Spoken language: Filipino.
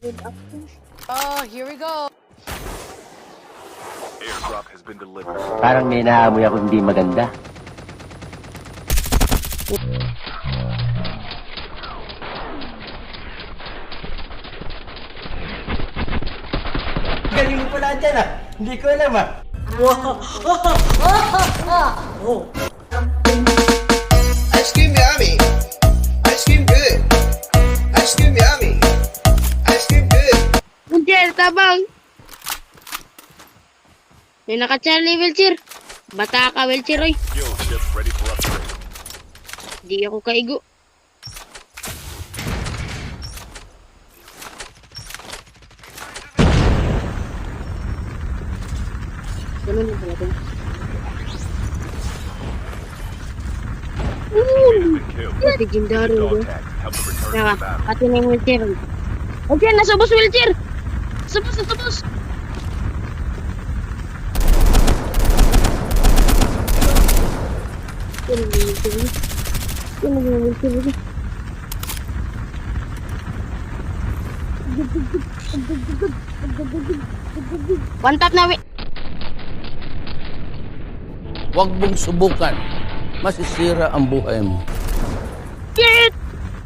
Oh, here we go. Airdrop has been delivered. Parang may naamoy ako hindi maganda. Galing mo pala dyan ah. Hindi ko alam ah. Ice cream yummy. Ice cream good. Ice cream yummy. Ice cream good. Wheelchair, tabang! May naka-Charlie wheelchair. Bata ka wheelchair, oy. Skill chip ready for upgrade. Di ako kaigo. Ganun na talaga. Been killed. Legendary, Dog bro. tags help them return to Kaya, the battle. pati na yung wheelchair. Okay, nasa bus wheelchair! Nasa bus, nasa bus! Yan ang wheelchair. Yan ang wheelchair. One tap na, Huwag mong subukan. Masisira ang buhay mo.